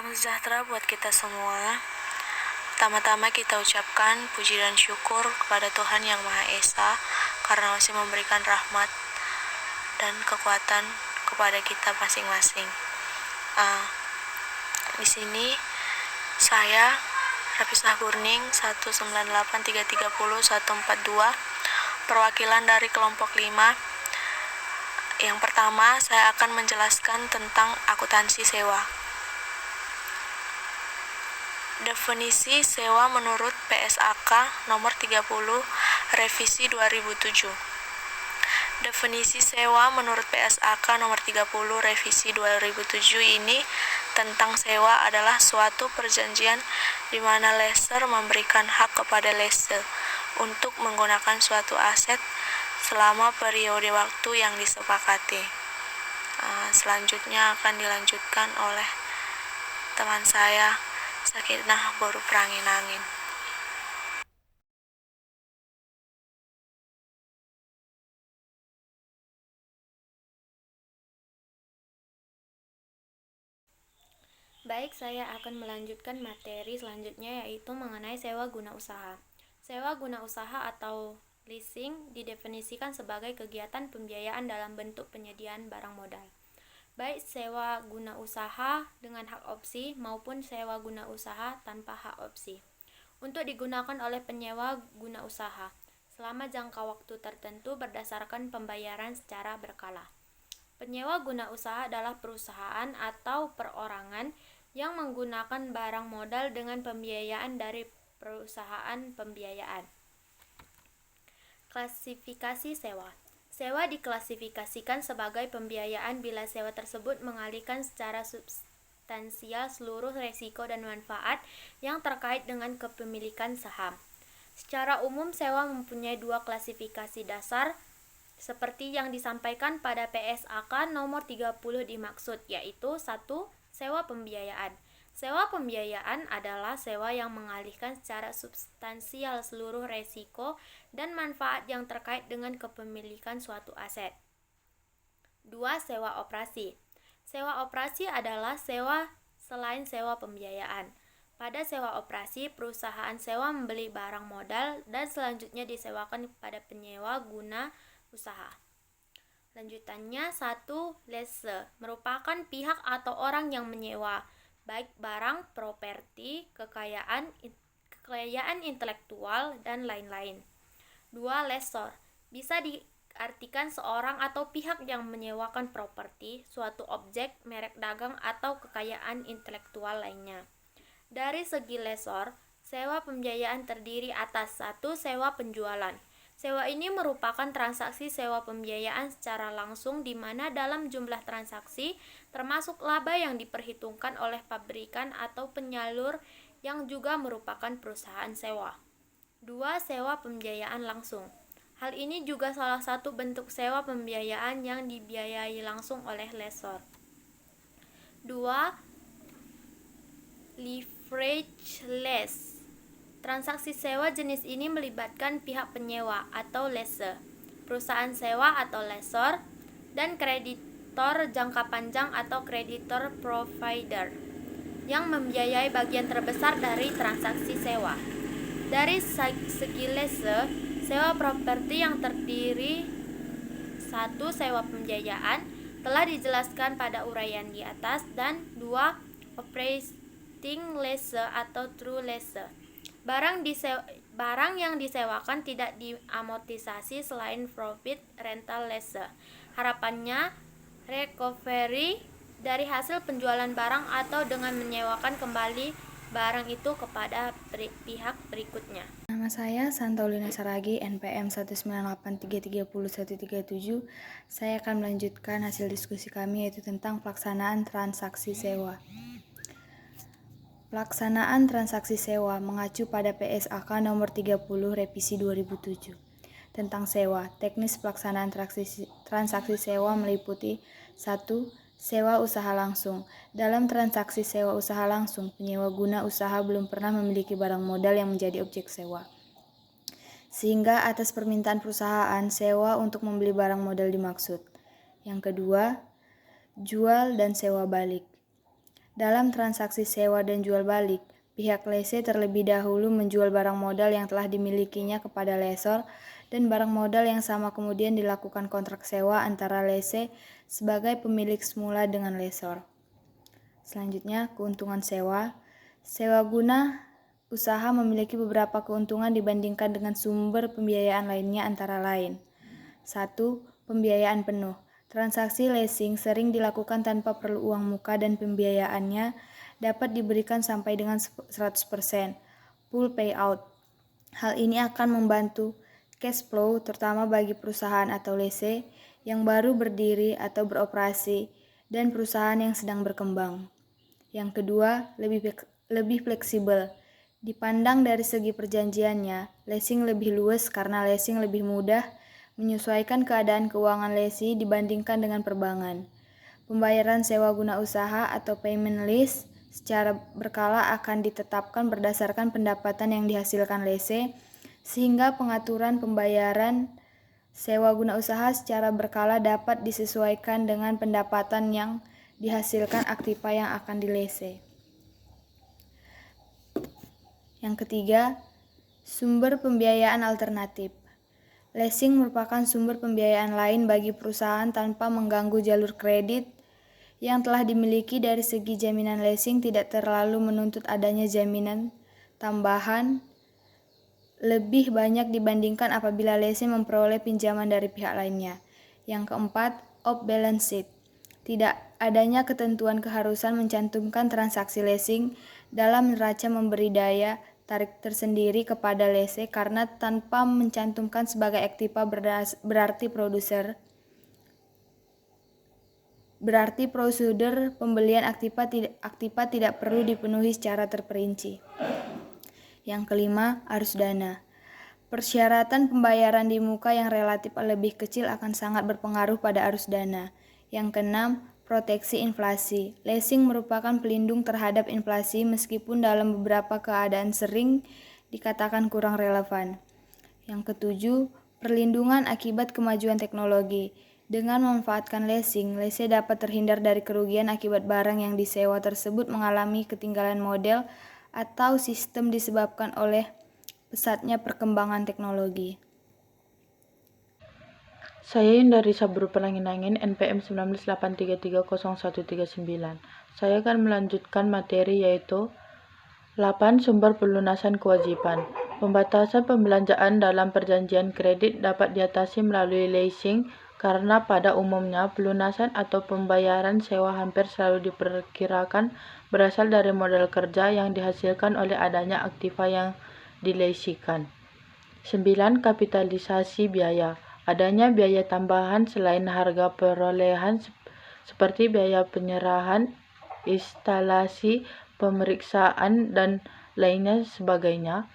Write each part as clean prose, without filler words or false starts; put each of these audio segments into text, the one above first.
Salam sejahtera buat kita semua. Pertama-tama kita ucapkan puji dan syukur kepada Tuhan Yang Maha Esa karena masih memberikan rahmat dan kekuatan kepada kita masing-masing. Di sini saya Rapisah Burning 198330142 perwakilan dari kelompok 5. Yang pertama, saya akan menjelaskan tentang akuntansi sewa. Definisi sewa menurut PSAK nomor 30 revisi 2007. Definisi sewa menurut PSAK nomor 30 revisi 2007 ini tentang sewa adalah suatu perjanjian di mana lessor memberikan hak kepada lessee untuk menggunakan suatu aset selama periode waktu yang disepakati. Selanjutnya akan dilanjutkan oleh teman saya Sakinah Boru Prangin-Angin. Baik, saya akan melanjutkan materi selanjutnya, yaitu mengenai sewa guna usaha. Sewa guna usaha atau leasing didefinisikan sebagai kegiatan pembiayaan dalam bentuk penyediaan barang modal, baik sewa guna usaha dengan hak opsi maupun sewa guna usaha tanpa hak opsi, untuk digunakan oleh penyewa guna usaha selama jangka waktu tertentu berdasarkan pembayaran secara berkala. Penyewa guna usaha adalah perusahaan atau perorangan yang menggunakan barang modal dengan pembiayaan dari perusahaan pembiayaan. Klasifikasi sewa. Sewa diklasifikasikan sebagai pembiayaan bila sewa tersebut mengalihkan secara substansial seluruh risiko dan manfaat yang terkait dengan kepemilikan saham. Secara umum, sewa mempunyai dua klasifikasi dasar seperti yang disampaikan pada PSAK nomor 30 dimaksud, yaitu 1. Sewa pembiayaan. Sewa pembiayaan adalah sewa yang mengalihkan secara substansial seluruh risiko dan manfaat yang terkait dengan kepemilikan suatu aset. 2. Sewa operasi. Sewa operasi adalah sewa selain sewa pembiayaan. Pada sewa operasi, perusahaan sewa membeli barang modal dan selanjutnya disewakan kepada penyewa guna usaha. Lanjutannya, 1. Lessee merupakan pihak atau orang yang menyewa, baik barang, properti, kekayaan intelektual, dan lain-lain. 2. Lessor bisa diartikan seorang atau pihak yang menyewakan properti, suatu objek, merek dagang, atau kekayaan intelektual lainnya. Dari segi lessor, sewa pembiayaan terdiri atas 1. Sewa penjualan. Sewa ini merupakan transaksi sewa pembiayaan secara langsung di mana dalam jumlah transaksi termasuk laba yang diperhitungkan oleh pabrikan atau penyalur yang juga merupakan perusahaan sewa. 2. Sewa pembiayaan langsung. Hal ini juga salah satu bentuk sewa pembiayaan yang dibiayai langsung oleh lessor. 2. Leverage lease. Transaksi sewa jenis ini melibatkan pihak penyewa atau lessee, perusahaan sewa atau lessor, dan kreditor jangka panjang atau kreditor provider yang membiayai bagian terbesar dari transaksi sewa. Dari segi lessee, sewa properti yang terdiri 1. Sewa pembiayaan telah dijelaskan pada uraian di atas, dan 2. Operating lease atau true lease. Barang yang disewakan tidak diamortisasi selain profit rental lease. Harapannya recovery dari hasil penjualan barang atau dengan menyewakan kembali barang itu kepada pihak berikutnya. Nama saya Santaulina Saragi, NPM 198330137. Saya akan melanjutkan hasil diskusi kami, yaitu tentang pelaksanaan transaksi sewa. Pelaksanaan transaksi sewa mengacu pada PSAK nomor 30 revisi 2007 tentang sewa. Teknis pelaksanaan transaksi sewa meliputi 1. Sewa usaha langsung. Dalam transaksi sewa usaha langsung, penyewa guna usaha belum pernah memiliki barang modal yang menjadi objek sewa, sehingga atas permintaan perusahaan, sewa untuk membeli barang modal dimaksud. Yang kedua, jual dan sewa balik. Dalam transaksi sewa dan jual balik, pihak lese terlebih dahulu menjual barang modal yang telah dimilikinya kepada lesor dan barang modal yang sama kemudian dilakukan kontrak sewa antara lese sebagai pemilik semula dengan lesor. Selanjutnya, keuntungan sewa. Sewa guna usaha memiliki beberapa keuntungan dibandingkan dengan sumber pembiayaan lainnya antara lain. 1. Pembiayaan penuh. Transaksi leasing sering dilakukan tanpa perlu uang muka dan pembiayaannya dapat diberikan sampai dengan 100%, full payout. Hal ini akan membantu cash flow terutama bagi perusahaan atau lese yang baru berdiri atau beroperasi dan perusahaan yang sedang berkembang. Yang kedua, lebih fleksibel. Dipandang dari segi perjanjiannya, leasing lebih luas karena leasing lebih mudah menyesuaikan keadaan keuangan lesi dibandingkan dengan perbankan. Pembayaran sewa guna usaha atau payment lease secara berkala akan ditetapkan berdasarkan pendapatan yang dihasilkan lese, sehingga pengaturan pembayaran sewa guna usaha secara berkala dapat disesuaikan dengan pendapatan yang dihasilkan aktiva yang akan dilese. Yang ketiga, sumber pembiayaan alternatif. Leasing merupakan sumber pembiayaan lain bagi perusahaan tanpa mengganggu jalur kredit yang telah dimiliki. Dari segi jaminan, leasing tidak terlalu menuntut adanya jaminan tambahan lebih banyak dibandingkan apabila leasing memperoleh pinjaman dari pihak lainnya. Yang keempat, off balance sheet. Tidak adanya ketentuan keharusan mencantumkan transaksi leasing dalam neraca memberi daya tarik tersendiri kepada lese karena tanpa mencantumkan sebagai aktiva berarti prosedur pembelian aktiva tidak perlu dipenuhi secara terperinci. Yang kelima, arus dana. Persyaratan pembayaran di muka yang relatif lebih kecil akan sangat berpengaruh pada arus dana. Yang keenam, proteksi inflasi. Leasing merupakan pelindung terhadap inflasi meskipun dalam beberapa keadaan sering dikatakan kurang relevan. Yang ketujuh, perlindungan akibat kemajuan teknologi. Dengan memanfaatkan leasing, lese dapat terhindar dari kerugian akibat barang yang disewa tersebut mengalami ketinggalan model atau sistem disebabkan oleh pesatnya perkembangan teknologi. Saya Yundari Sabru Pelangin-Angin NPM 1983301339. Saya akan melanjutkan materi yaitu 8. Sumber pelunasan kewajiban. Pembatasan pembelanjaan dalam perjanjian kredit dapat diatasi melalui leasing karena pada umumnya pelunasan atau pembayaran sewa hampir selalu diperkirakan berasal dari modal kerja yang dihasilkan oleh adanya aktiva yang dileasingkan. 9. Kapitalisasi biaya. Adanya biaya tambahan selain harga perolehan seperti biaya penyerahan, instalasi, pemeriksaan, dan lainnya sebagainya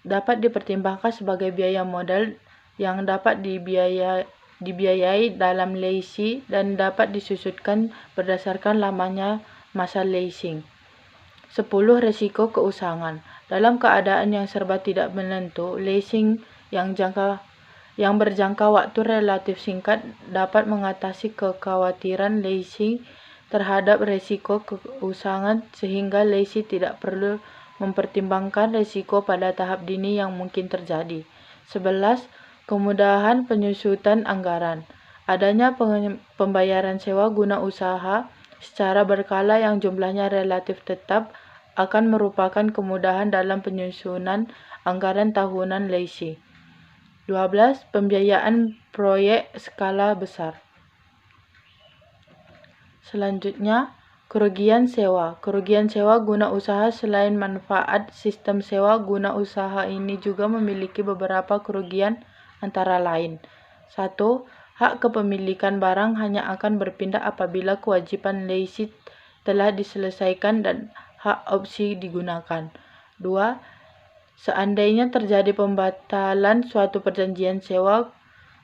dapat dipertimbangkan sebagai biaya modal yang dapat dibiayai dalam leasing dan dapat disusutkan berdasarkan lamanya masa leasing. 10. Risiko keusangan. Dalam keadaan yang serba tidak menentu, leasing yang berjangka waktu relatif singkat dapat mengatasi kekhawatiran leasing terhadap risiko keusangan sehingga lesi tidak perlu mempertimbangkan risiko pada tahap dini yang mungkin terjadi. 11. Kemudahan penyusutan anggaran. Adanya pembayaran sewa guna usaha secara berkala yang jumlahnya relatif tetap akan merupakan kemudahan dalam penyusunan anggaran tahunan lesi. 12. Pembiayaan proyek skala besar. Selanjutnya, kerugian sewa. Kerugian sewa guna usaha selain manfaat sistem sewa guna usaha ini juga memiliki beberapa kerugian antara lain. 1. Hak kepemilikan barang hanya akan berpindah apabila kewajiban leasing telah diselesaikan dan hak opsi digunakan. 2. Seandainya terjadi pembatalan suatu perjanjian sewa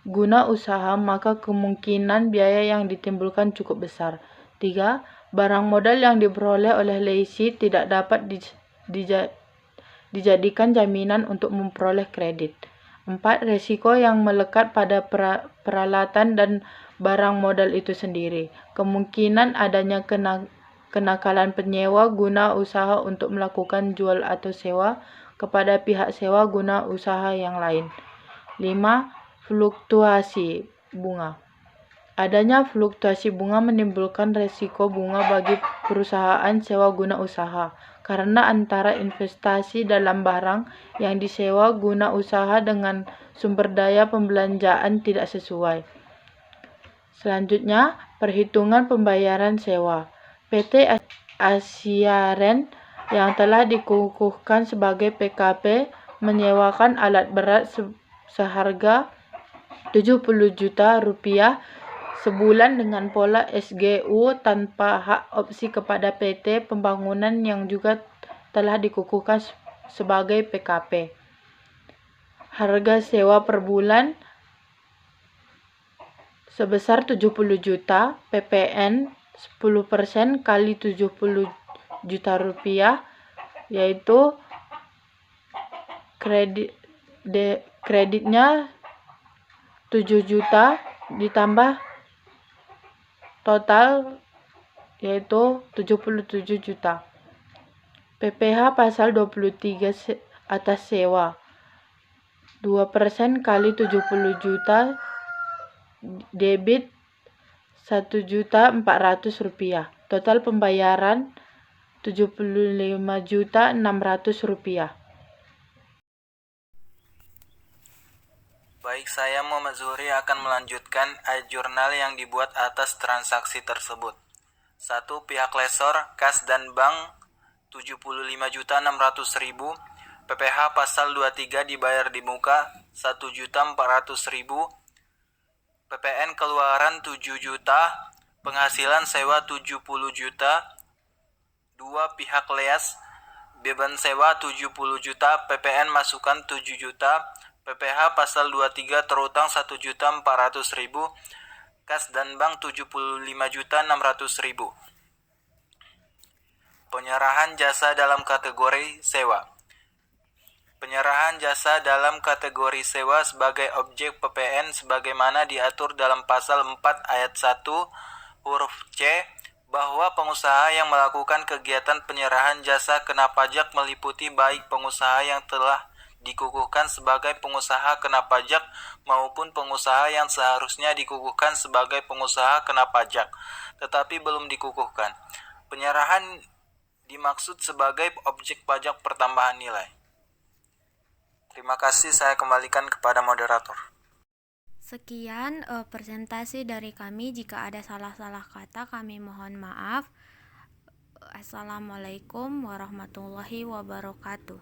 guna usaha, maka kemungkinan biaya yang ditimbulkan cukup besar. 3. Barang modal yang diperoleh oleh lesi tidak dapat dijadikan jaminan untuk memperoleh kredit. 4. Risiko yang melekat pada peralatan dan barang modal itu sendiri. Kemungkinan adanya kenakalan penyewa guna usaha untuk melakukan jual atau sewa kepada pihak sewa guna usaha yang lain. 5. Fluktuasi bunga. Adanya fluktuasi bunga menimbulkan resiko bunga bagi perusahaan sewa guna usaha, karena antara investasi dalam barang yang disewa guna usaha dengan sumber daya pembelanjaan tidak sesuai. Selanjutnya, perhitungan pembayaran sewa. PT Asiaren yang telah dikukuhkan sebagai PKP menyewakan alat berat seharga 70 juta rupiah sebulan dengan pola SGU tanpa hak opsi kepada PT Pembangunan yang juga telah dikukuhkan sebagai PKP. Harga sewa per bulan sebesar 70 juta, PPN 10% kali 70 juta rupiah, yaitu kreditnya 7 juta ditambah total yaitu 77 juta. PPh pasal 23 atas sewa 2% kali 70 juta debit 1.400.000 rupiah. Total pembayaran 75.600.000 rupiah. Baik, saya Muhammad Zuhri akan melanjutkan jurnal yang dibuat atas transaksi tersebut. 1. Pihak lesor, kas dan bank 75.600.000. PPh pasal 23 dibayar di muka 1.400.000. PPN keluaran 7 juta, penghasilan sewa 70 juta. 2. Pihak leas, beban sewa 70 juta, PPN masukan 7 juta. PPh pasal 23 terutang 1.400.000. Kas dan bank 75.600.000. Penyerahan jasa dalam kategori sewa. Penyerahan jasa dalam kategori sewa sebagai objek PPN sebagaimana diatur dalam pasal 4 ayat 1 huruf C, bahwa pengusaha yang melakukan kegiatan penyerahan jasa kena pajak meliputi baik pengusaha yang telah dikukuhkan sebagai pengusaha kena pajak maupun pengusaha yang seharusnya dikukuhkan sebagai pengusaha kena pajak, tetapi belum dikukuhkan. Penyerahan dimaksud sebagai objek pajak pertambahan nilai. Terima kasih, saya kembalikan kepada moderator. Sekian presentasi dari kami. Jika ada salah-salah kata, kami mohon maaf. Assalamualaikum warahmatullahi wabarakatuh.